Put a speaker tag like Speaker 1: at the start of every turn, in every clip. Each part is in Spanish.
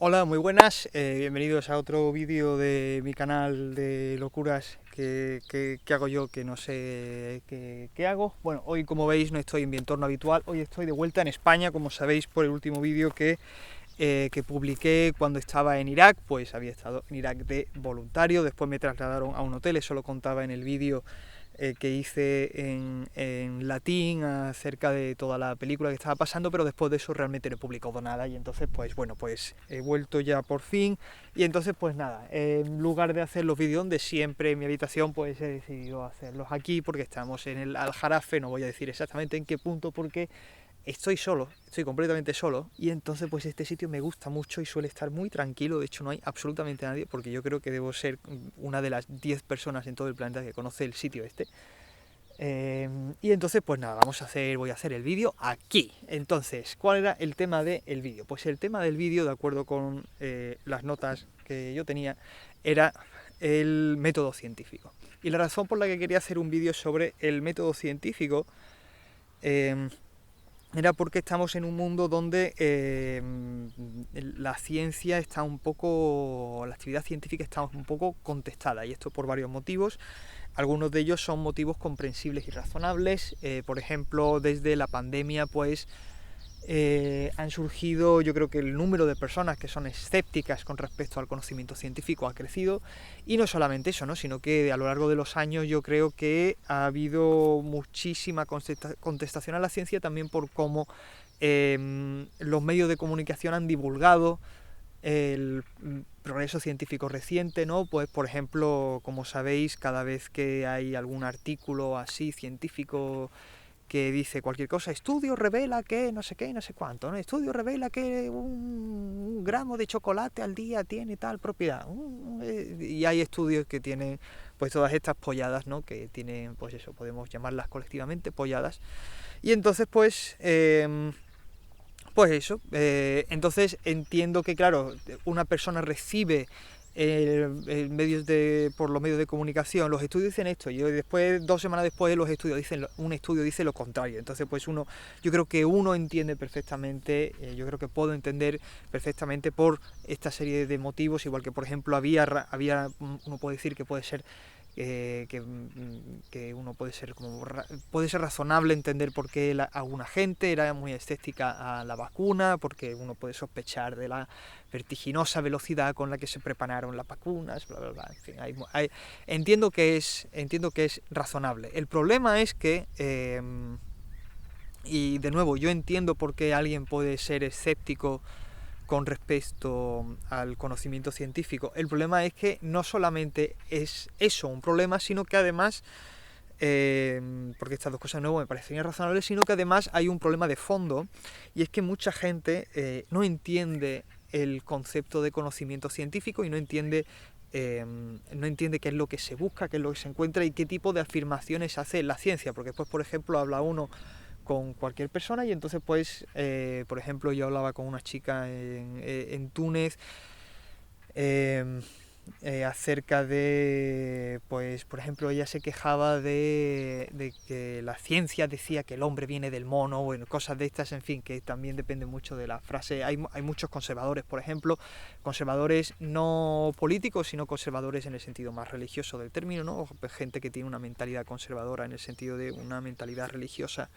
Speaker 1: Hola, muy buenas, bienvenidos a otro vídeo de mi canal de locuras que hago yo, que no sé qué hago. Bueno, hoy como veis no estoy en mi entorno habitual, hoy estoy de vuelta en España, como sabéis por el último vídeo que publiqué cuando estaba en Irak. Pues había estado en Irak de voluntario, después me trasladaron a un hotel, eso lo contaba en el vídeo que hice en latín acerca de toda la película que estaba pasando, pero después de eso realmente no he publicado nada. Y entonces pues bueno, pues he vuelto ya por fin. Y entonces pues nada, en lugar de hacer los vídeos de siempre en mi habitación, pues he decidido hacerlos aquí porque estamos en el Aljarafe. No voy a decir exactamente en qué punto porque estoy solo, estoy completamente solo, y entonces pues este sitio me gusta mucho y suele estar muy tranquilo. De hecho no hay absolutamente nadie, porque yo creo que debo ser una de las 10 personas en todo el planeta que conoce el sitio este. Y entonces pues nada, voy a hacer el vídeo aquí. Entonces, ¿cuál era el tema del vídeo? Pues el tema del vídeo, de acuerdo con las notas que yo tenía, era el método científico. Y la razón por la que quería hacer un vídeo sobre el método científico eh, era porque estamos en un mundo donde la ciencia está un poco, la actividad científica está un poco contestada, y esto por varios motivos. Algunos de ellos son motivos comprensibles y razonables. Por ejemplo, desde la pandemia pues han surgido, yo creo que el número de personas que son escépticas con respecto al conocimiento científico ha crecido. Y no solamente eso, ¿no?, sino que a lo largo de los años yo creo que ha habido muchísima contestación a la ciencia, también por cómo los medios de comunicación han divulgado el progreso científico reciente, ¿no? Pues por ejemplo, como sabéis, cada vez que hay algún artículo así científico que dice cualquier cosa, estudio revela que no sé qué, no sé cuánto, ¿no? Estudio revela que un gramo de chocolate al día tiene tal propiedad. Y hay estudios que tienen pues todas estas polladas, ¿no?, que tienen, pues eso, podemos llamarlas colectivamente polladas. Y entonces pues eso, entonces entiendo que, claro, una persona recibe medios por los medios de comunicación, los estudios dicen esto, y después, 2 semanas después, un estudio dice lo contrario. Entonces, pues yo creo que uno entiende perfectamente, yo creo que puedo entender perfectamente por esta serie de motivos, igual que, por ejemplo, uno puede decir que puede ser que uno puede ser razonable entender por qué alguna gente era muy escéptica a la vacuna, porque uno puede sospechar de la vertiginosa velocidad con la que se prepararon las vacunas, bla bla bla. En fin, entiendo que es razonable. El problema es que y de nuevo, yo entiendo por qué alguien puede ser escéptico con respecto al conocimiento científico. El problema es que no solamente es eso un problema, sino que además, porque estas dos cosas de nuevo me parecen irrazonables, sino que además hay un problema de fondo, y es que mucha gente no entiende el concepto de conocimiento científico y no entiende qué es lo que se busca, qué es lo que se encuentra y qué tipo de afirmaciones hace la ciencia, porque después, por ejemplo, habla uno con cualquier persona, y entonces pues por ejemplo, yo hablaba con una chica en Túnez eh, acerca de, pues por ejemplo, ella se quejaba de que la ciencia decía que el hombre viene del mono, bueno, cosas de estas, en fin, que también depende mucho de la frase. Hay muchos conservadores, por ejemplo, conservadores no políticos, sino conservadores en el sentido más religioso del término, ¿no? Gente que tiene una mentalidad conservadora en el sentido de una mentalidad religiosa,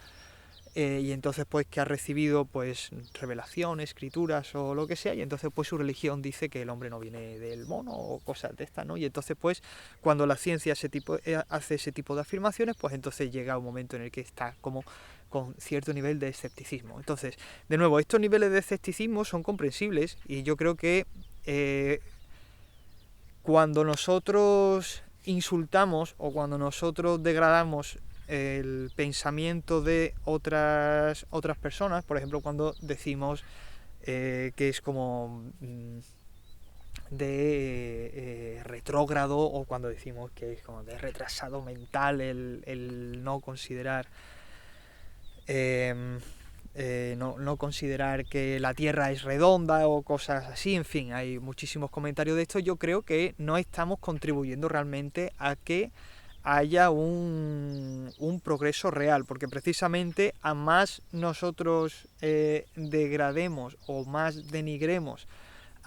Speaker 1: y entonces pues que ha recibido pues revelación, escrituras o lo que sea, y entonces pues su religión dice que el hombre no viene del mono o cosas de estas, ¿no? Y entonces pues cuando la ciencia hace ese tipo de afirmaciones, pues entonces llega un momento en el que está como con cierto nivel de escepticismo. Entonces, de nuevo, estos niveles de escepticismo son comprensibles, y yo creo que cuando nosotros insultamos o cuando nosotros degradamos el pensamiento de otras personas, por ejemplo, cuando decimos que es como de retrógrado, o cuando decimos que es como de retrasado mental el no considerar no considerar que la Tierra es redonda o cosas así, en fin, hay muchísimos comentarios de esto. Yo creo que no estamos contribuyendo realmente a que haya un progreso real, porque precisamente a más nosotros degrademos o más denigremos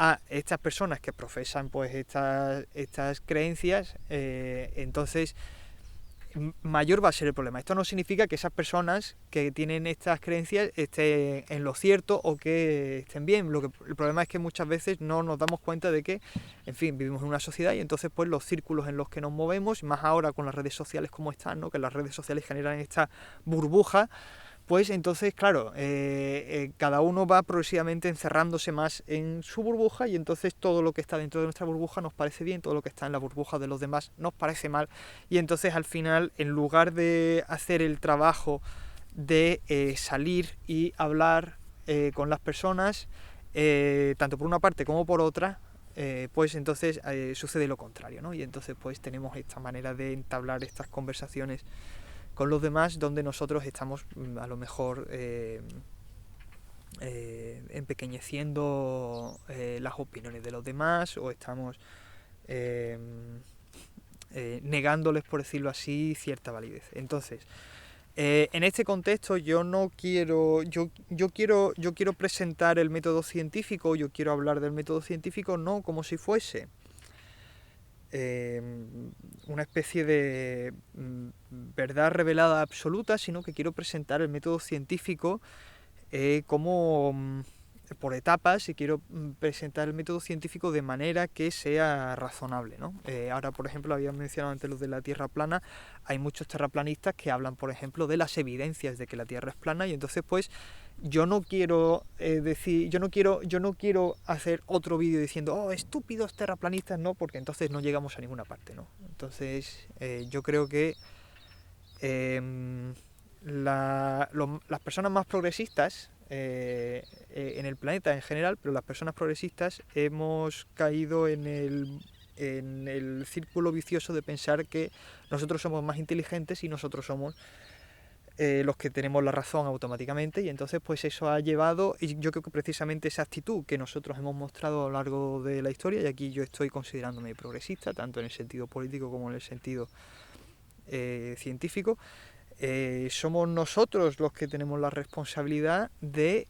Speaker 1: a estas personas que profesan pues estas creencias, entonces mayor va a ser el problema. Esto no significa que esas personas que tienen estas creencias estén en lo cierto o que estén bien. El problema es que muchas veces no nos damos cuenta de que, en fin, vivimos en una sociedad y entonces pues los círculos en los que nos movemos, más ahora con las redes sociales como están, ¿no? Que las redes sociales generan esta burbuja, pues entonces, claro, cada uno va progresivamente encerrándose más en su burbuja y entonces todo lo que está dentro de nuestra burbuja nos parece bien, todo lo que está en la burbuja de los demás nos parece mal, y entonces al final, en lugar de hacer el trabajo de salir y hablar con las personas, tanto por una parte como por otra, pues entonces sucede lo contrario, ¿no? Y entonces pues tenemos esta manera de entablar estas conversaciones con los demás, donde nosotros estamos a lo mejor empequeñeciendo las opiniones de los demás, o estamos negándoles, por decirlo así, cierta validez. Entonces, en este contexto yo quiero presentar el método científico, yo quiero hablar del método científico no como si fuese una especie de verdad revelada absoluta, sino que quiero presentar el método científico como por etapas, y quiero presentar el método científico de manera que sea razonable, ¿no? Ahora, por ejemplo, había mencionado antes los de la Tierra plana. Hay muchos terraplanistas que hablan, por ejemplo, de las evidencias de que la Tierra es plana, y entonces pues yo no quiero yo no quiero hacer otro vídeo diciendo, oh, estúpidos terraplanistas, no, porque entonces no llegamos a ninguna parte, ¿no? Entonces yo creo que las personas más progresistas en el planeta en general, pero las personas progresistas hemos caído en el círculo vicioso de pensar que nosotros somos más inteligentes y nosotros somos los que tenemos la razón automáticamente, y entonces pues eso ha llevado, y yo creo que precisamente esa actitud que nosotros hemos mostrado a lo largo de la historia, y aquí yo estoy considerándome progresista, tanto en el sentido político como en el sentido científico, somos nosotros los que tenemos la responsabilidad de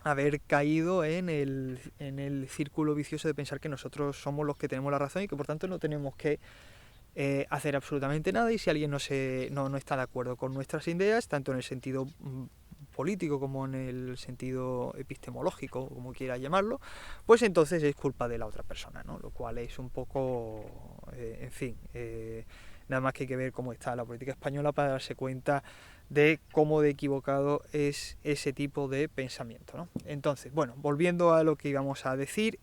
Speaker 1: haber caído en el círculo vicioso de pensar que nosotros somos los que tenemos la razón y que por tanto no tenemos que hacer absolutamente nada, y si alguien no está de acuerdo con nuestras ideas, tanto en el sentido político como en el sentido epistemológico, como quiera llamarlo, pues entonces es culpa de la otra persona, ¿no? Lo cual es un poco, en fin, nada más que hay que ver cómo está la política española para darse cuenta de cómo de equivocado es ese tipo de pensamiento, ¿no? Entonces, bueno, volviendo a lo que íbamos a decir,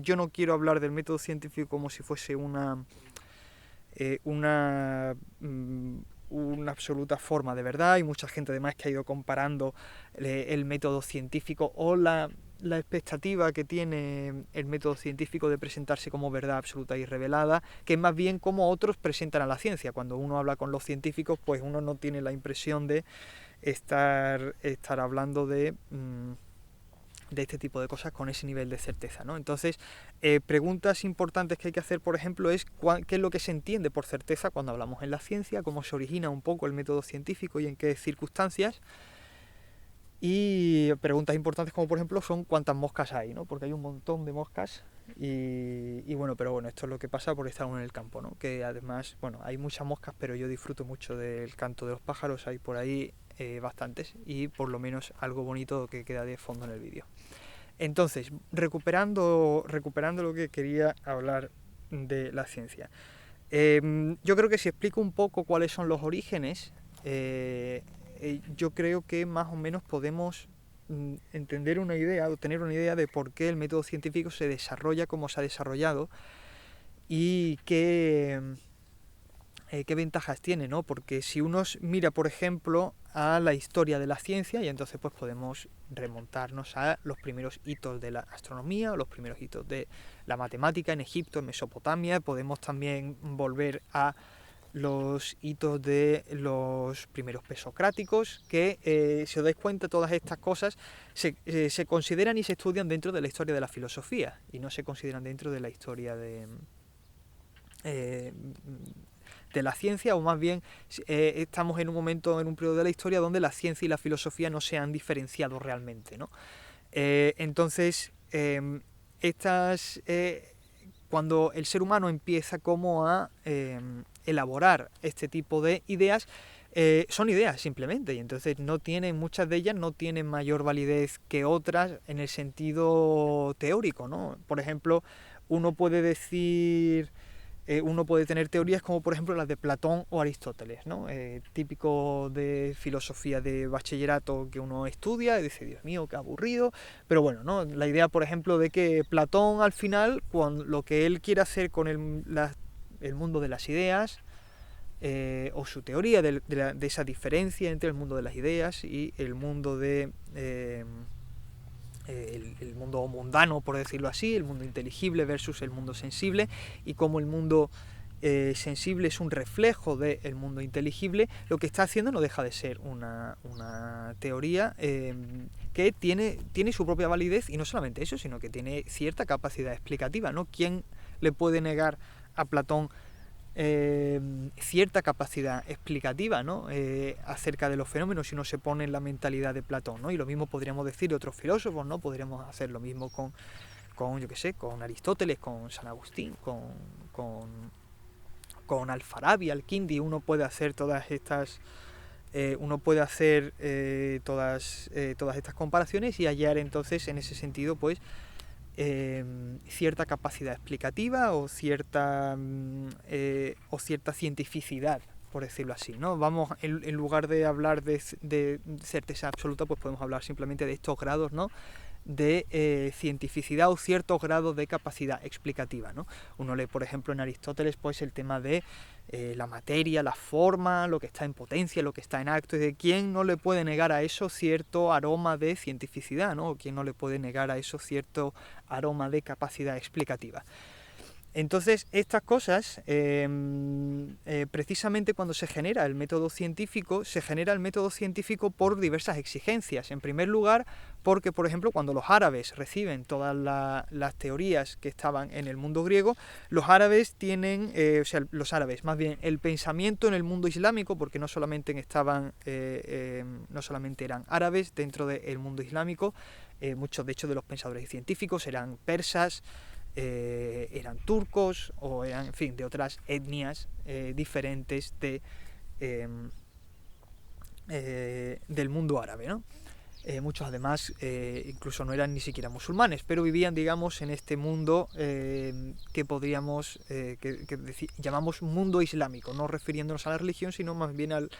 Speaker 1: yo no quiero hablar del método científico como si fuese una absoluta forma de verdad. Hay mucha gente además que ha ido comparando el método científico o la expectativa que tiene el método científico de presentarse como verdad absoluta y revelada, que es más bien como otros presentan a la ciencia. Cuando uno habla con los científicos, pues uno no tiene la impresión de estar hablando de este tipo de cosas con ese nivel de certeza, ¿no? Entonces, preguntas importantes que hay que hacer, por ejemplo, es qué es lo que se entiende por certeza cuando hablamos en la ciencia, cómo se origina un poco el método científico y en qué circunstancias. Y preguntas importantes como, por ejemplo, son cuántas moscas hay, ¿no? Porque hay un montón de moscas y bueno, pero bueno, esto es lo que pasa por estar uno en el campo, ¿no? Que además, bueno, hay muchas moscas, pero yo disfruto mucho del canto de los pájaros, hay por ahí bastantes, y por lo menos algo bonito que queda de fondo en el vídeo. Entonces, recuperando lo que quería hablar de la ciencia, yo creo que si explico un poco cuáles son los orígenes, yo creo que más o menos podemos entender una idea o tener una idea de por qué el método científico se desarrolla como se ha desarrollado y qué ventajas tiene, ¿no? Porque si uno mira, por ejemplo, a la historia de la ciencia, y entonces pues podemos remontarnos a los primeros hitos de la astronomía o los primeros hitos de la matemática en Egipto, en Mesopotamia. Podemos también volver a los hitos de los primeros presocráticos, que si os dais cuenta, todas estas cosas se consideran y se estudian dentro de la historia de la filosofía y no se consideran dentro de la historia de la ciencia, o más bien estamos en un momento, en un periodo de la historia donde la ciencia y la filosofía no se han diferenciado realmente, ¿no? Entonces, cuando el ser humano empieza como a elaborar este tipo de ideas, son ideas simplemente, y entonces muchas de ellas no tienen mayor validez que otras en el sentido teórico, ¿no? Por ejemplo, uno puede decir... uno puede tener teorías como por ejemplo las de Platón o Aristóteles, ¿no? Típico de filosofía de bachillerato que uno estudia y dice, Dios mío, qué aburrido, pero bueno, ¿no? La idea, por ejemplo, de que Platón al final, cuando lo que él quiere hacer con el mundo de las ideas, o su teoría de esa diferencia entre el mundo de las ideas y el mundo el mundo mundano, por decirlo así, el mundo inteligible versus el mundo sensible, y como el mundo sensible es un reflejo del mundo inteligible, lo que está haciendo no deja de ser una teoría que tiene su propia validez, y no solamente eso, sino que tiene cierta capacidad explicativa, ¿no? ¿Quién le puede negar a Platón cierta capacidad explicativa, ¿no? Acerca de los fenómenos, si uno se pone en la mentalidad de Platón, ¿no? Y lo mismo podríamos decir de otros filósofos, ¿no? Podríamos hacer lo mismo con yo qué sé, con Aristóteles, con San Agustín, con Al-Farabi, Al-Kindi. Uno puede hacer todas estas todas estas comparaciones y hallar entonces en ese sentido pues cierta capacidad explicativa o cierta cientificidad, por decirlo así, ¿no? Vamos, en lugar de hablar de certeza absoluta, pues podemos hablar simplemente de estos grados, ¿no? De cientificidad o ciertos grados de capacidad explicativa, ¿no? Uno lee, por ejemplo, en Aristóteles, pues el tema de la materia, la forma, lo que está en potencia, lo que está en acto, y de quién no le puede negar a eso cierto aroma de cientificidad, ¿no? O quién no le puede negar a eso cierto aroma de capacidad explicativa. Entonces, estas cosas, precisamente cuando se genera el método científico por diversas exigencias. En primer lugar, porque, por ejemplo, cuando los árabes reciben todas las teorías que estaban en el mundo griego, los árabes más bien, el pensamiento en el mundo islámico, porque no solamente eran árabes dentro del mundo islámico, muchos, de hecho, de los pensadores científicos eran persas, eran turcos o eran, en fin, de otras etnias diferentes del mundo árabe, ¿no? Muchos además incluso no eran ni siquiera musulmanes, pero vivían, digamos, en este mundo que podríamos llamamos mundo islámico, no refiriéndonos a la religión, sino más bien al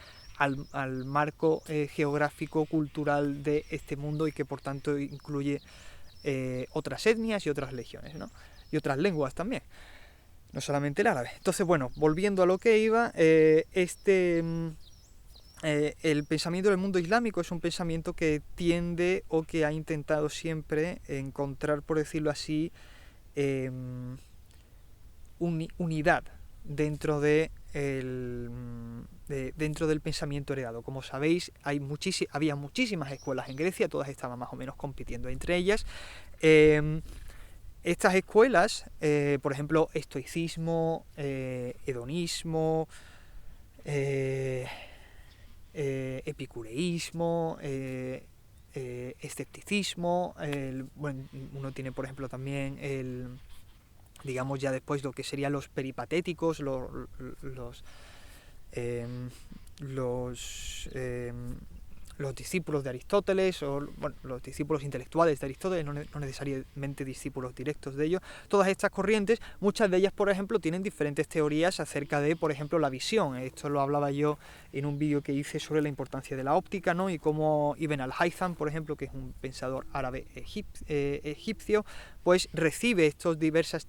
Speaker 1: marco geográfico cultural de este mundo, y que por tanto incluye otras etnias y otras religiones, ¿no? Y otras lenguas también, no solamente el árabe. Entonces, bueno, volviendo a lo que iba, el pensamiento del mundo islámico es un pensamiento que tiende, o que ha intentado siempre encontrar, por decirlo así, unidad dentro dentro del pensamiento heredado. Como sabéis, había muchísimas escuelas en Grecia, todas estaban más o menos compitiendo entre ellas. Estas escuelas, por ejemplo, estoicismo, hedonismo, epicureísmo, escepticismo, bueno, uno tiene, por ejemplo, también digamos ya después lo que serían los peripatéticos, los discípulos de Aristóteles, o bueno, los discípulos intelectuales de Aristóteles, no necesariamente discípulos directos de ellos. Todas estas corrientes, muchas de ellas, por ejemplo, tienen diferentes teorías acerca de, por ejemplo, la visión. Esto lo hablaba yo en un vídeo que hice sobre la importancia de la óptica, ¿no? Y cómo Ibn al-Haytham, por ejemplo, que es un pensador árabe egipcio, pues recibe estas diversas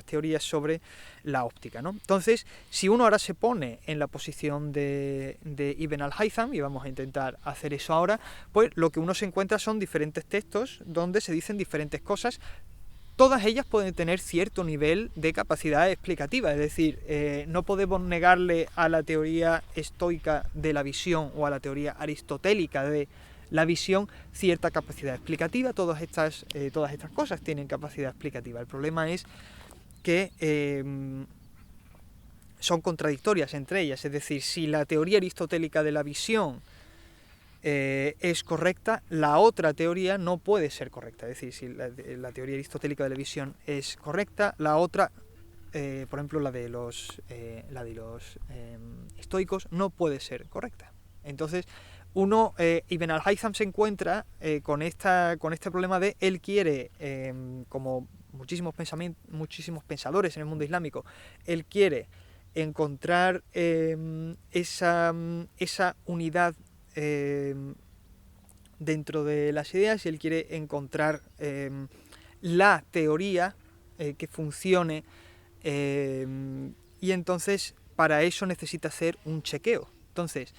Speaker 1: teorías sobre la óptica, ¿no? Entonces, si uno ahora se pone en la posición de Ibn al-Haytham, y vamos a intentar hacer eso ahora, pues lo que uno se encuentra son diferentes textos donde se dicen diferentes cosas. Todas ellas pueden tener cierto nivel de capacidad explicativa, es decir, no podemos negarle a la teoría estoica de la visión o a la teoría aristotélica de la visión cierta capacidad explicativa. Todas estas cosas tienen capacidad explicativa. El problema es que son contradictorias entre ellas, es decir, si la teoría aristotélica de la visión es correcta, la otra teoría no puede ser correcta. Es decir, si la teoría aristotélica de la visión es correcta, la otra, por ejemplo la de los estoicos, no puede ser correcta. Entonces, Ibn al-Haytham se encuentra con este problema de él quiere, como muchísimos pensadores en el mundo islámico, él quiere encontrar esa unidad dentro de las ideas, y él quiere encontrar la teoría que funcione, y entonces para eso necesita hacer un chequeo. Entonces,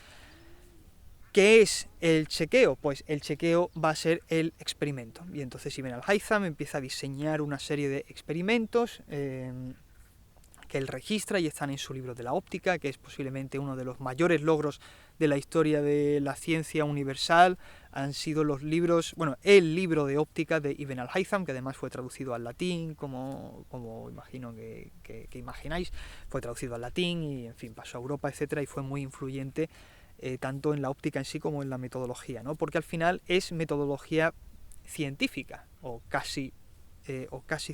Speaker 1: ¿qué es el chequeo? Pues el chequeo va a ser el experimento. Y entonces Ibn al-Haytham empieza a diseñar una serie de experimentos que él registra y están en su libro de la óptica, que es posiblemente uno de los mayores logros de la historia de la ciencia universal. Han sido los libros, bueno, el libro de óptica de Ibn al-Haytham, que además fue traducido al latín, como imagino que imagináis, fue traducido al latín y, en fin, pasó a Europa, etcétera, y fue muy influyente tanto en la óptica en sí como en la metodología, ¿no? Porque al final es metodología científica, o casi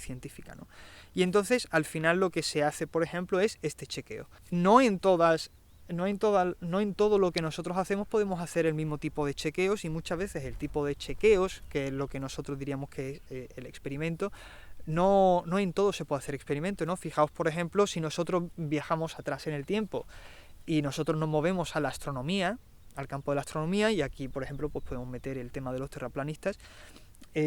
Speaker 1: científica, ¿no? Y entonces, al final lo que se hace, por ejemplo, es este chequeo. No en todo lo que nosotros hacemos podemos hacer el mismo tipo de chequeos, y muchas veces el tipo de chequeos, que es lo que nosotros diríamos que es el experimento, no en todo se puede hacer experimento, ¿no? Fijaos, por ejemplo, si nosotros viajamos atrás en el tiempo y nosotros nos movemos a la astronomía, al campo de la astronomía, y aquí, por ejemplo, pues podemos meter el tema de los terraplanistas.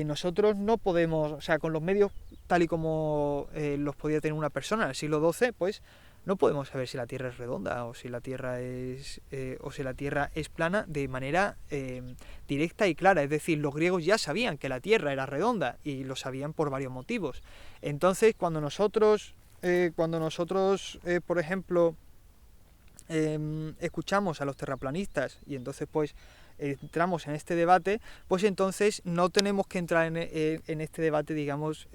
Speaker 1: Nosotros no podemos, o sea, con los medios tal y como los podía tener una persona en el siglo XII, pues no podemos saber si la Tierra es redonda o si la Tierra es plana de manera directa y clara. Es decir, los griegos ya sabían que la Tierra era redonda, y lo sabían por varios motivos. Entonces, cuando nosotros por ejemplo, escuchamos a los terraplanistas y entonces pues entramos en este debate, pues entonces no tenemos que entrar en este debate, digamos,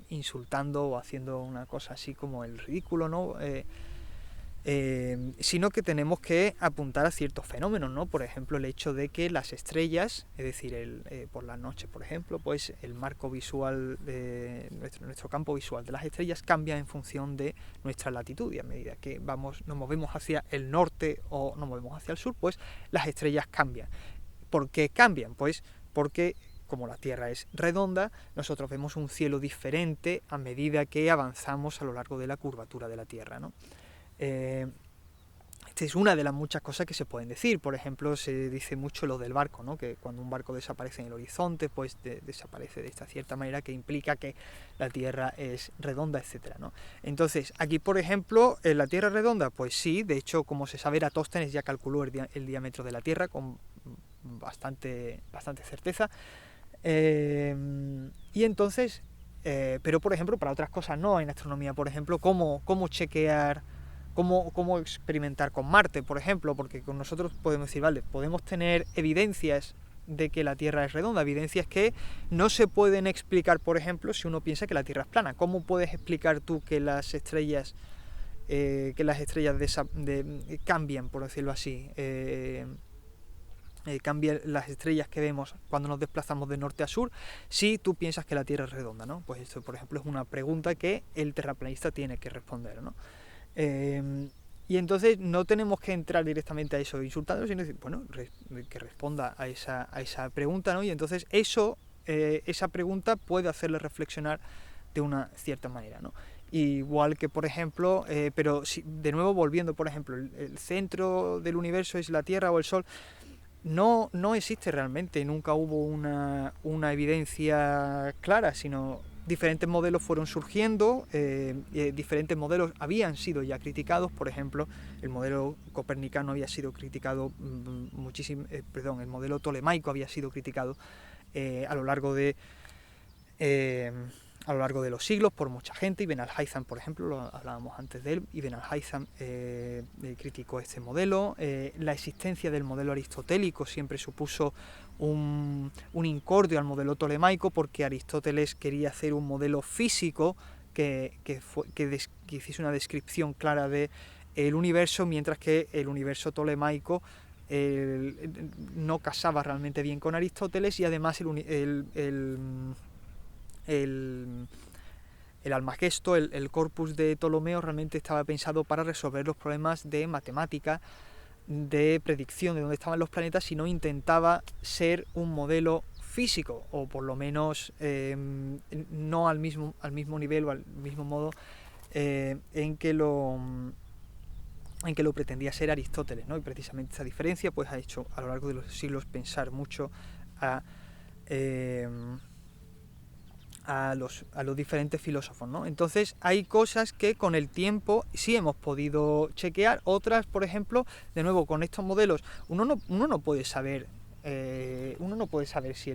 Speaker 1: insultando o haciendo una cosa así como el ridículo, ¿no? Sino que tenemos que apuntar a ciertos fenómenos, ¿no? Por ejemplo, el hecho de que las estrellas, es decir, por la noche, por ejemplo, pues el marco visual de nuestro campo visual de las estrellas cambia en función de nuestra latitud, y a medida que nos movemos hacia el norte o nos movemos hacia el sur, pues las estrellas cambian. ¿Por qué cambian? Pues porque, como la Tierra es redonda, nosotros vemos un cielo diferente a medida que avanzamos a lo largo de la curvatura de la Tierra, ¿no? Esta es una de las muchas cosas que se pueden decir. Por ejemplo, se dice mucho lo del barco, ¿no? Que cuando un barco desaparece en el horizonte, pues desaparece de esta cierta manera, que implica que la Tierra es redonda, etcétera, ¿no? Entonces, aquí, por ejemplo, la Tierra es redonda, pues sí. De hecho, como se sabe, Eratóstenes ya calculó el diámetro de la Tierra con bastante certeza. Y entonces, pero por ejemplo, para otras cosas no. En astronomía, por ejemplo, cómo chequear, cómo experimentar con Marte, por ejemplo, porque con nosotros podemos decir, vale, podemos tener evidencias de que la Tierra es redonda, evidencias que no se pueden explicar, por ejemplo, si uno piensa que la Tierra es plana. ¿Cómo puedes explicar tú que las estrellas cambian, por decirlo así? Cambian las estrellas que vemos cuando nos desplazamos de norte a sur, si tú piensas que la Tierra es redonda, ¿no? Pues esto, por ejemplo, es una pregunta que el terraplanista tiene que responder, ¿no? Y entonces no tenemos que entrar directamente a eso insultando, sino decir, bueno, que responda a esa pregunta, ¿no? Y entonces esa pregunta puede hacerle reflexionar de una cierta manera, ¿no? Igual que, por ejemplo, pero si, de nuevo volviendo, por ejemplo, el centro del universo es la Tierra o el Sol. No existe realmente, nunca hubo una evidencia clara, sino diferentes modelos fueron surgiendo, diferentes modelos habían sido ya criticados. Por ejemplo, el modelo copernicano había sido criticado muchísimo, el modelo tolemaico había sido criticado a lo largo de los siglos por mucha gente. Ibn al-Haytham, por ejemplo, lo hablábamos antes de él, Ibn al-Haytham criticó este modelo. La existencia del modelo aristotélico siempre supuso un incordio al modelo tolemaico, porque Aristóteles quería hacer un modelo físico que hiciese una descripción clara del universo, mientras que el universo tolemaico no casaba realmente bien con Aristóteles, y además el Almagesto, el corpus de Ptolomeo, realmente estaba pensado para resolver los problemas de matemática, de predicción de dónde estaban los planetas, y no intentaba ser un modelo físico, o por lo menos no al mismo nivel o al mismo modo en que lo pretendía ser Aristóteles, ¿no? Y precisamente esa diferencia pues ha hecho a lo largo de los siglos pensar mucho a los diferentes filósofos, ¿no? Entonces hay cosas que con el tiempo sí hemos podido chequear, otras, por ejemplo, de nuevo con estos modelos, uno no puede saber si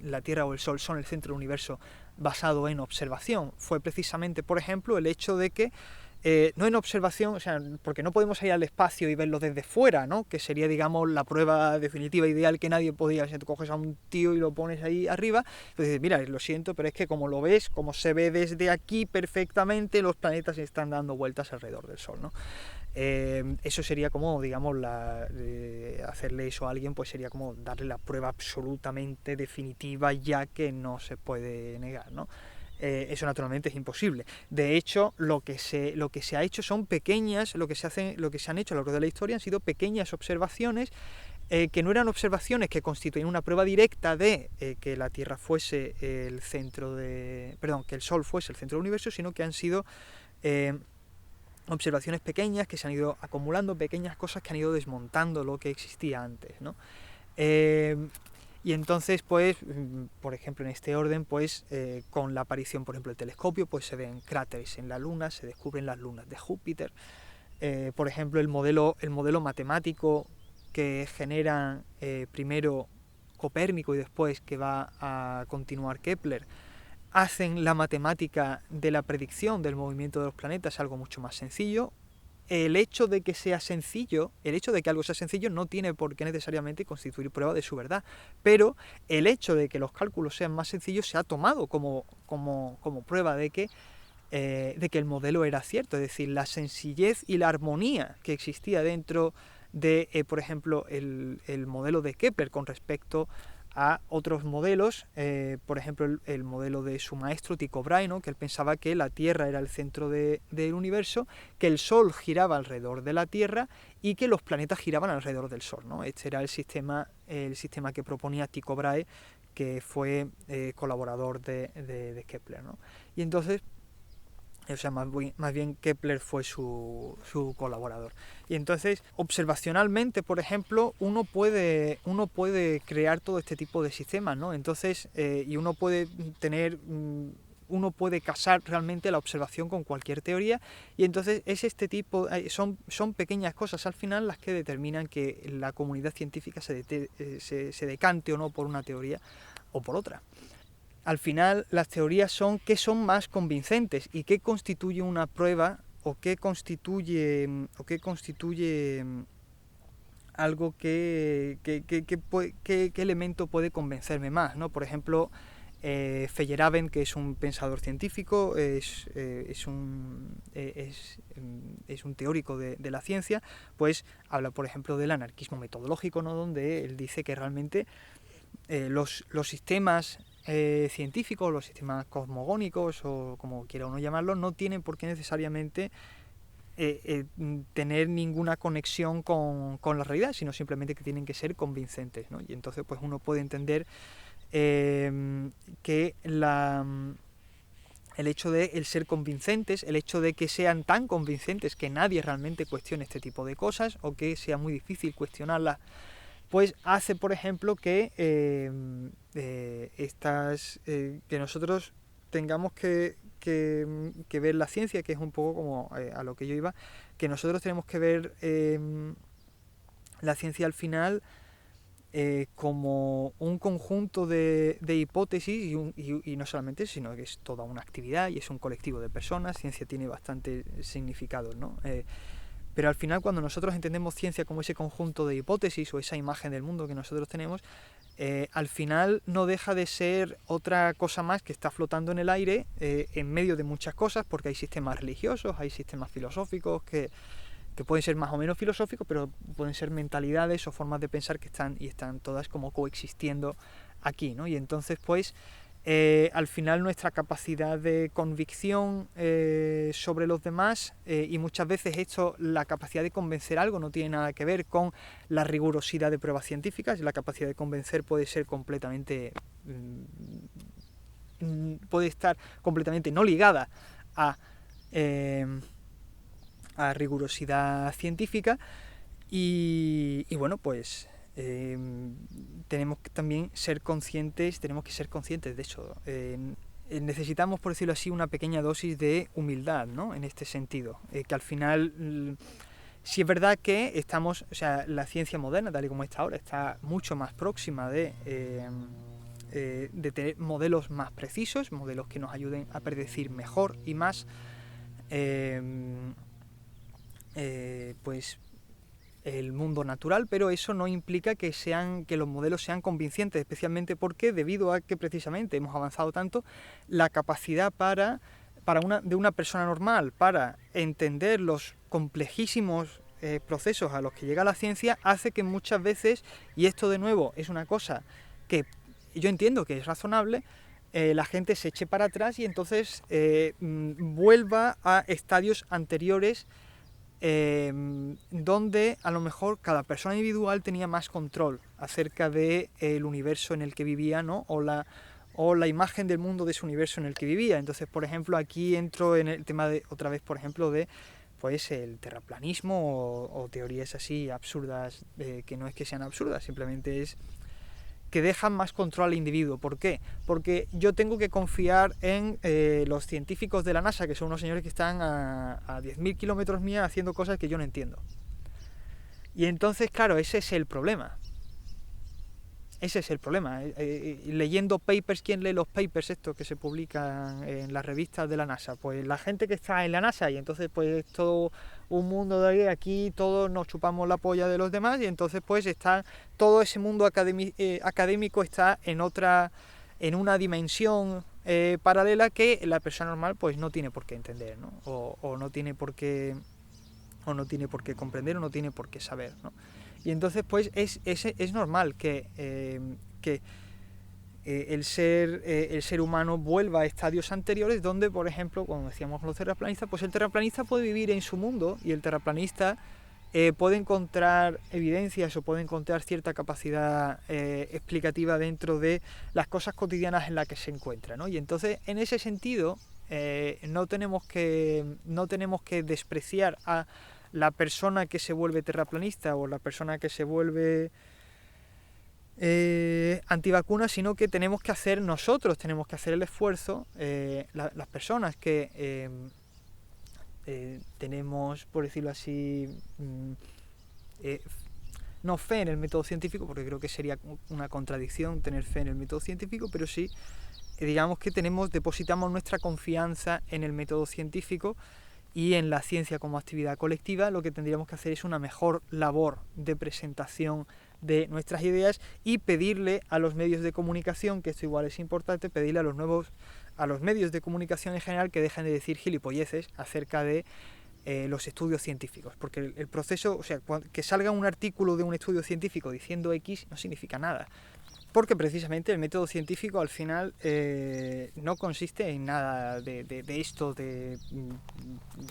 Speaker 1: la Tierra o el Sol son el centro del universo basado en observación. Fue precisamente, por ejemplo, el hecho de que no en observación, o sea, porque no podemos ir al espacio y verlo desde fuera, ¿no? Que sería, digamos, la prueba definitiva ideal que nadie podía. Si tú coges a un tío y lo pones ahí arriba, pues dices, mira, lo siento, pero es que como lo ves, como se ve desde aquí perfectamente, los planetas están dando vueltas alrededor del Sol, ¿no? Eso sería como, digamos, hacerle eso a alguien, pues sería como darle la prueba absolutamente definitiva, ya que no se puede negar, ¿no? Eso naturalmente es imposible. De hecho, lo que se ha hecho son pequeñas, lo que se han hecho a lo largo de la historia han sido pequeñas observaciones, que no eran observaciones que constituían una prueba directa de que la Tierra fuese el centro que el Sol fuese el centro del universo, sino que han sido observaciones pequeñas que se han ido acumulando, pequeñas cosas que han ido desmontando lo que existía antes, ¿no? Y entonces, pues, por ejemplo, en este orden, pues, con la aparición, por ejemplo, del telescopio, pues se ven cráteres en la Luna, se descubren las lunas de Júpiter. Por ejemplo, el modelo matemático que genera primero Copérnico y después que va a continuar Kepler, hacen la matemática de la predicción del movimiento de los planetas algo mucho más sencillo. El hecho de que sea sencillo, el hecho de que algo sea sencillo no tiene por qué necesariamente constituir prueba de su verdad, pero el hecho de que los cálculos sean más sencillos se ha tomado como prueba de que el modelo era cierto. Es decir, la sencillez y la armonía que existía dentro de, por ejemplo, el modelo de Kepler con respecto a otros modelos, por ejemplo el modelo de su maestro Tycho Brahe, ¿no? Que él pensaba que la Tierra era el centro del universo, que el Sol giraba alrededor de la Tierra y que los planetas giraban alrededor del Sol, ¿no? Este era el sistema que proponía Tycho Brahe, que fue colaborador de Kepler, ¿no? Y entonces, o sea, más bien Kepler fue su colaborador. Y entonces, observacionalmente, por ejemplo, uno puede crear todo este tipo de sistemas, ¿no? Entonces, y uno puede casar realmente la observación con cualquier teoría, y entonces es este tipo, son pequeñas cosas al final las que determinan que la comunidad científica se decante o no por una teoría o por otra. Al final, las teorías son qué son más convincentes y qué constituye una prueba o qué constituye algo qué elemento puede convencerme más, ¿no? Por ejemplo, Feyerabend, que es un pensador científico, es un teórico de la ciencia, pues habla, por ejemplo, del anarquismo metodológico, ¿no? Donde él dice que realmente los sistemas científicos, los sistemas cosmogónicos, o como quiera uno llamarlo, no tienen por qué necesariamente tener ninguna conexión con la realidad, sino simplemente que tienen que ser convincentes, ¿no? Y entonces pues uno puede entender que el hecho de el ser convincentes, el hecho de que sean tan convincentes que nadie realmente cuestione este tipo de cosas, o que sea muy difícil cuestionarlas, pues hace, por ejemplo, que que nosotros tengamos que ver la ciencia, que es un poco como a lo que yo iba, que nosotros tenemos que ver la ciencia al final como un conjunto de hipótesis, y no solamente, sino que es toda una actividad y es un colectivo de personas. Ciencia tiene bastante significado, ¿no? Pero al final, cuando nosotros entendemos ciencia como ese conjunto de hipótesis o esa imagen del mundo que nosotros tenemos, al final no deja de ser otra cosa más que está flotando en el aire en medio de muchas cosas, porque hay sistemas religiosos, hay sistemas filosóficos que pueden ser más o menos filosóficos, pero pueden ser mentalidades o formas de pensar que están todas como coexistiendo aquí, ¿no? Y entonces, pues, al final nuestra capacidad de convicción sobre los demás, y muchas veces esto, la capacidad de convencer algo no tiene nada que ver con la rigurosidad de pruebas científicas, la capacidad de convencer puede ser completamente, puede estar completamente no ligada a rigurosidad científica y bueno, pues tenemos que también ser conscientes, de eso. Necesitamos, por decirlo así, una pequeña dosis de humildad, ¿no? En este sentido, que al final sí es verdad que estamos, o sea, la ciencia moderna, tal y como está ahora, está mucho más próxima de tener modelos más precisos, modelos que nos ayuden a predecir mejor y más, pues el mundo natural, pero eso no implica que los modelos sean convincentes, especialmente porque debido a que precisamente hemos avanzado tanto, la capacidad de una persona normal para entender los complejísimos procesos a los que llega la ciencia hace que muchas veces, y esto de nuevo es una cosa que yo entiendo que es razonable, la gente se eche para atrás y entonces vuelva a estadios anteriores, donde a lo mejor cada persona individual tenía más control acerca del universo en el que vivía, ¿no? o la imagen del mundo de ese universo en el que vivía. Entonces, por ejemplo, aquí entro en el tema de, otra vez, por ejemplo, de pues el terraplanismo o teorías así absurdas, que no es que sean absurdas, simplemente es que dejan más control al individuo. ¿Por qué? Porque yo tengo que confiar en los científicos de la NASA, que son unos señores que están a 10.000 kilómetros mía haciendo cosas que yo no entiendo. Y entonces, claro, ese es el problema. Leyendo papers, ¿quién lee los papers estos que se publican en las revistas de la NASA? Pues la gente que está en la NASA, y entonces pues todo un mundo de aquí, todos nos chupamos la polla de los demás, y entonces pues todo ese mundo académico está en una dimensión paralela que la persona normal pues no tiene por qué entender, ¿no? O no tiene por qué comprender, o no tiene por qué saber, ¿no? Y entonces pues es normal que el ser humano vuelva a estadios anteriores donde, por ejemplo, como decíamos los terraplanistas, pues el terraplanista puede vivir en su mundo y el terraplanista puede encontrar evidencias o puede encontrar cierta capacidad explicativa dentro de las cosas cotidianas en las que se encuentra, ¿no? Y entonces, en ese sentido, no tenemos que despreciar a la persona que se vuelve terraplanista o la persona que se vuelve antivacunas, sino que tenemos que hacer el esfuerzo, las personas que tenemos, por decirlo así, no fe en el método científico, porque creo que sería una contradicción tener fe en el método científico, pero sí, digamos que depositamos nuestra confianza en el método científico y en la ciencia como actividad colectiva. Lo que tendríamos que hacer es una mejor labor de presentación de nuestras ideas y pedirle a los medios de comunicación, que esto igual es importante, pedirle a los medios de comunicación en general que dejen de decir gilipolleces acerca de los estudios científicos, porque el proceso, o sea, que salga un artículo de un estudio científico diciendo X no significa nada, porque precisamente el método científico al final no consiste en nada de esto, de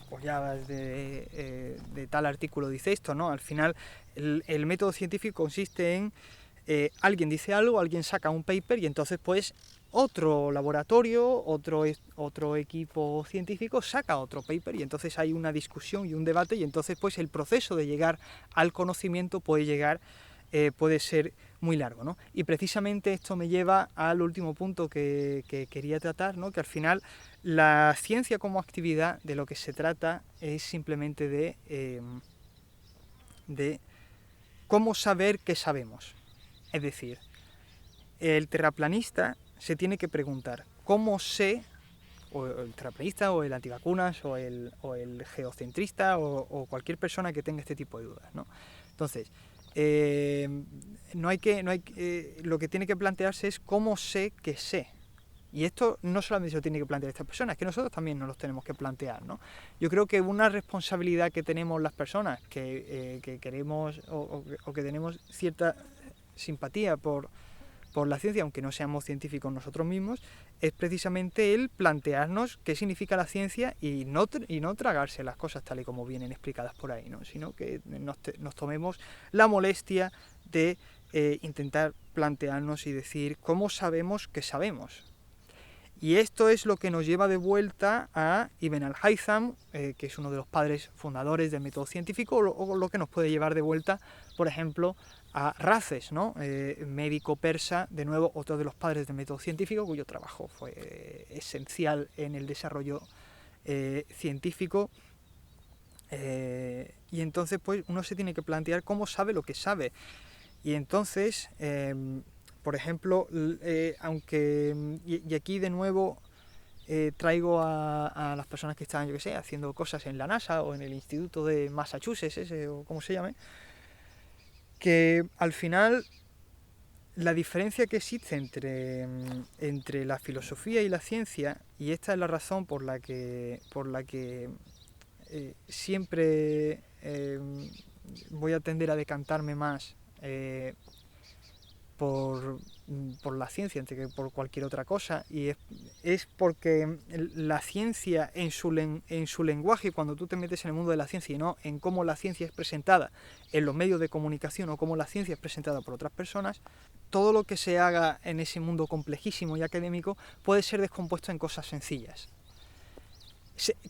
Speaker 1: polladas, de tal artículo dice esto, ¿no? Al final el método científico consiste en alguien dice algo, alguien saca un paper y entonces pues otro laboratorio, otro equipo científico saca otro paper y entonces hay una discusión y un debate y entonces pues el proceso de llegar al conocimiento puede ser muy largo, ¿no? Y precisamente esto me lleva al último punto que quería tratar, ¿no? Que al final la ciencia como actividad, de lo que se trata es simplemente de cómo saber qué sabemos. Es decir, el terraplanista se tiene que preguntar cómo sé, o el terraplanista, o el antivacunas, o el geocentrista, o cualquier persona que tenga este tipo de dudas, ¿no? Entonces, lo que tiene que plantearse es cómo sé que sé. Y esto no solamente se lo tiene que plantear esta persona, es que nosotros también nos lo tenemos que plantear, ¿no? Yo creo que una responsabilidad que tenemos las personas que queremos o que tenemos cierta simpatía por la ciencia, aunque no seamos científicos nosotros mismos, es precisamente el plantearnos qué significa la ciencia y no tragarse las cosas tal y como vienen explicadas por ahí, ¿no? Sino que nos tomemos la molestia de intentar plantearnos y decir cómo sabemos que sabemos. Y esto es lo que nos lleva de vuelta a Ibn al-Haytham, que es uno de los padres fundadores del método científico, o lo que nos puede llevar de vuelta, por ejemplo, a Races, ¿no? Médico persa, de nuevo otro de los padres del método científico, cuyo trabajo fue esencial en el desarrollo científico. Y entonces pues uno se tiene que plantear cómo sabe lo que sabe. Y entonces, por ejemplo, aunque, y aquí de nuevo traigo a las personas que están, yo que sé, haciendo cosas en la NASA o en el Instituto de Massachusetts, o como se llame, que al final la diferencia que existe entre la filosofía y la ciencia, y esta es la razón por la que siempre voy a tender a decantarme más por la ciencia antes que por cualquier otra cosa, y es porque la ciencia en su lenguaje, cuando tú te metes en el mundo de la ciencia y no en cómo la ciencia es presentada en los medios de comunicación o cómo la ciencia es presentada por otras personas, todo lo que se haga en ese mundo complejísimo y académico puede ser descompuesto en cosas sencillas.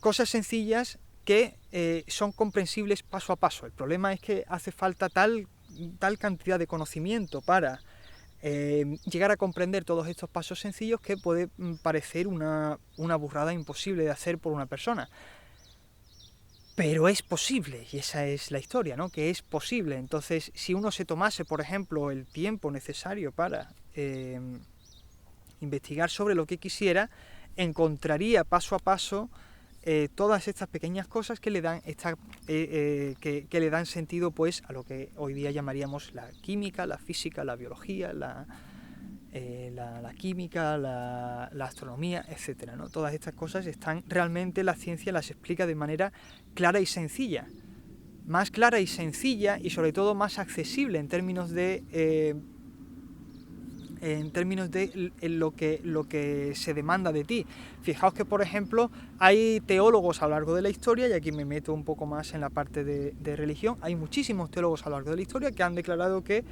Speaker 1: Cosas sencillas que son comprensibles paso a paso. El problema es que hace falta tal cantidad de conocimiento para llegar a comprender todos estos pasos sencillos que puede parecer una burrada imposible de hacer por una persona. Pero es posible, y esa es la historia, ¿no? Que es posible. Entonces, si uno se tomase, por ejemplo, el tiempo necesario para investigar sobre lo que quisiera, encontraría paso a paso todas estas pequeñas cosas que le dan que le dan sentido pues a lo que hoy día llamaríamos la química, la física, la biología, la química, la astronomía, etcétera, ¿no? Todas estas cosas están realmente, la ciencia las explica de manera clara y sencilla, más clara y sencilla, y sobre todo más accesible en términos de lo que se demanda de ti. Fijaos que, por ejemplo, hay teólogos a lo largo de la historia, y aquí me meto un poco más en la parte de religión, hay muchísimos teólogos a lo largo de la historia que han declarado que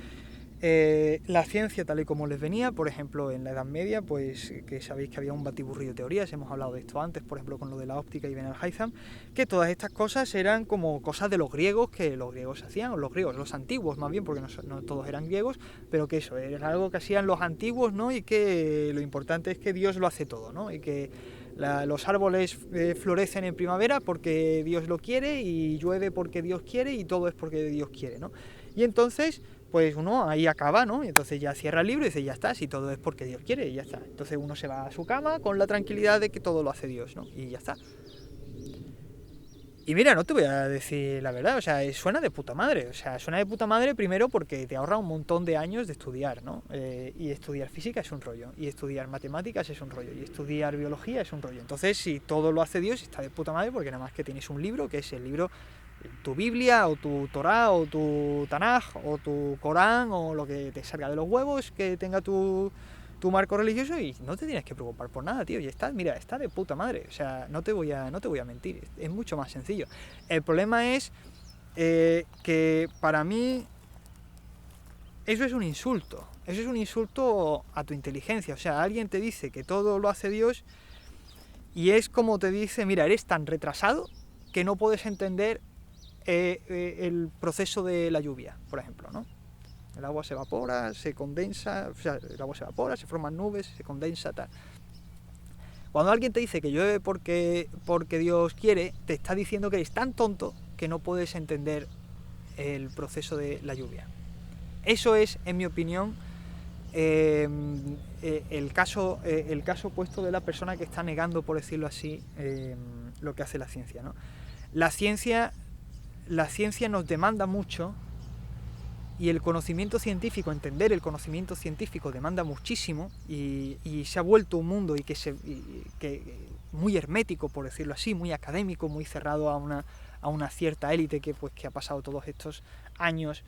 Speaker 1: la ciencia tal y como les venía, por ejemplo en la Edad Media, pues que sabéis que había un batiburrillo de teorías, hemos hablado de esto antes, por ejemplo con lo de la óptica y Ibn al-Haytham, que todas estas cosas eran como cosas de los griegos, que los griegos hacían, o los antiguos más bien, porque no todos eran griegos, pero que eso era algo que hacían los antiguos, ¿no? Y que lo importante es que Dios lo hace todo, ¿no? Y que los árboles florecen en primavera porque Dios lo quiere, y llueve porque Dios quiere, y todo es porque Dios quiere, ¿no? Y entonces pues uno ahí acaba, ¿no? Y entonces ya cierra el libro y dice, ya está, si todo es porque Dios quiere, y ya está. Entonces uno se va a su cama con la tranquilidad de que todo lo hace Dios, ¿no? Y ya está. Y mira, no te voy a decir la verdad, o sea, suena de puta madre. O sea, suena de puta madre primero porque te ahorra un montón de años de estudiar, ¿no? Y estudiar física es un rollo, y estudiar matemáticas es un rollo, y estudiar biología es un rollo. Entonces, si todo lo hace Dios, está de puta madre, porque nada más que tienes un libro, que es el libro, tu Biblia, o tu Torá, o tu Tanaj, o tu Corán, o lo que te salga de los huevos, que tenga tu marco religioso, y no te tienes que preocupar por nada, tío. Y está, mira, está de puta madre. O sea, no te voy a mentir, es mucho más sencillo. El problema es que para mí eso es un insulto. Eso es un insulto a tu inteligencia. O sea, alguien te dice que todo lo hace Dios, y es como te dice, mira, eres tan retrasado que no puedes entender el proceso de la lluvia, por ejemplo, ¿no? El agua se evapora, se condensa, o sea, el agua se evapora, se forman nubes, se condensa, tal. Cuando alguien te dice que llueve porque Dios quiere, te está diciendo que eres tan tonto que no puedes entender el proceso de la lluvia. Eso es, en mi opinión, el caso opuesto de la persona que está negando, por decirlo así, lo que hace la ciencia, ¿no? La ciencia nos demanda mucho, y el conocimiento científico, entender el conocimiento científico demanda muchísimo y se ha vuelto un mundo que muy hermético, por decirlo así, muy académico, muy cerrado a una cierta élite que ha pasado todos estos años.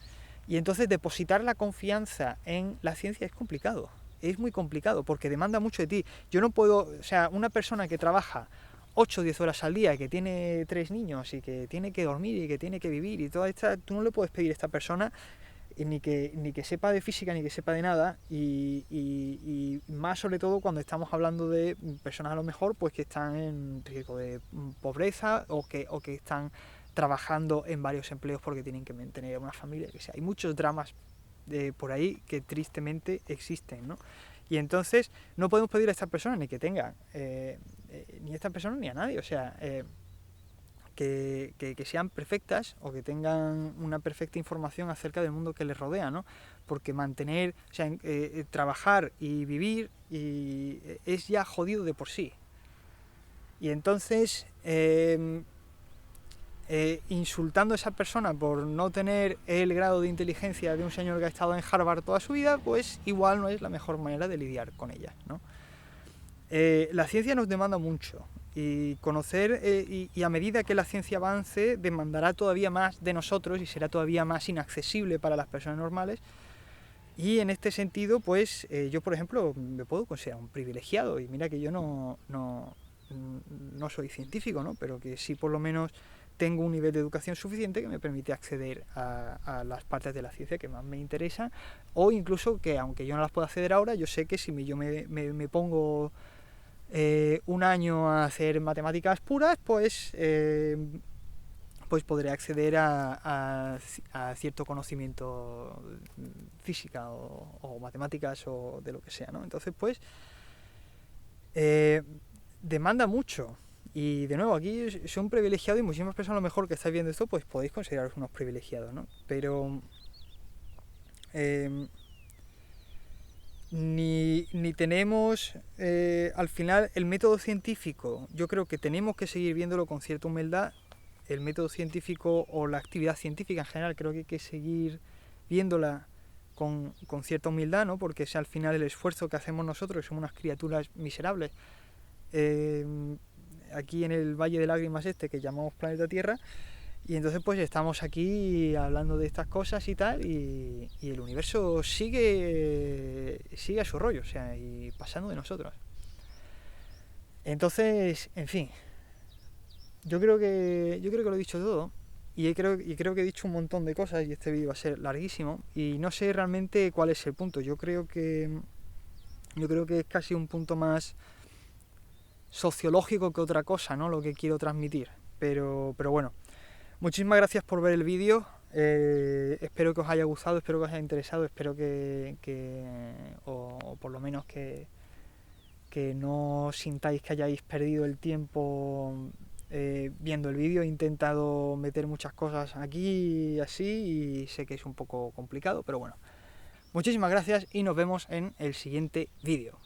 Speaker 1: Y entonces depositar la confianza en la ciencia es complicado, es muy complicado porque demanda mucho de ti. Yo no puedo, o sea, una persona que trabaja 8 o 10 horas al día, que tiene 3 niños y que tiene que dormir y que tiene que vivir y toda esta, tú no le puedes pedir a esta persona ni que sepa de física ni que sepa de nada y más sobre todo cuando estamos hablando de personas a lo mejor pues que están en riesgo de pobreza o que están trabajando en varios empleos porque tienen que mantener una familia, que sea. Hay muchos dramas por ahí que tristemente existen, ¿no? Y entonces no podemos pedir a estas personas ni que tengan ni a estas personas ni a nadie, o sea, que sean perfectas o que tengan una perfecta información acerca del mundo que les rodea, ¿no? Porque mantener, o sea, trabajar y vivir es ya jodido de por sí. Y entonces, insultando a esa persona por no tener el grado de inteligencia de un señor que ha estado en Harvard toda su vida, pues igual no es la mejor manera de lidiar con ella, ¿no? La ciencia nos demanda mucho y conocer y a medida que la ciencia avance demandará todavía más de nosotros y será todavía más inaccesible para las personas normales y en este sentido pues yo por ejemplo me puedo considerar un privilegiado y mira que yo no soy científico, ¿no? Pero que sí por lo menos tengo un nivel de educación suficiente que me permite acceder a las partes de la ciencia que más me interesan o incluso que aunque yo no las pueda acceder ahora, yo sé que si yo me pongo un año a hacer matemáticas puras, pues podré acceder a cierto conocimiento física o matemáticas o de lo que sea, ¿no? Entonces, pues, demanda mucho. Y de nuevo, aquí soy un privilegiado y muchísimas personas a lo mejor que estáis viendo esto, pues podéis consideraros unos privilegiados, ¿no? Pero ni tenemos al final el método científico, yo creo que tenemos que seguir viéndolo con cierta humildad, el método científico o la actividad científica en general creo que hay que seguir viéndola con cierta humildad, ¿no? Porque es al final el esfuerzo que hacemos nosotros, que somos unas criaturas miserables, aquí en el Valle de Lágrimas que llamamos planeta Tierra, y entonces pues estamos aquí hablando de estas cosas y tal, y el universo sigue a su rollo, o sea, y pasando de nosotros. Entonces, en fin, yo creo que lo he dicho todo, y creo que he dicho un montón de cosas, y este vídeo va a ser larguísimo, y no sé realmente cuál es el punto. Yo creo que es casi un punto más sociológico que otra cosa, ¿no? Lo que quiero transmitir, pero bueno. Muchísimas gracias por ver el vídeo, espero que os haya gustado, espero que os haya interesado, espero o por lo menos que no sintáis que hayáis perdido el tiempo viendo el vídeo. He intentado meter muchas cosas aquí y así y sé que es un poco complicado, pero bueno. Muchísimas gracias y nos vemos en el siguiente vídeo.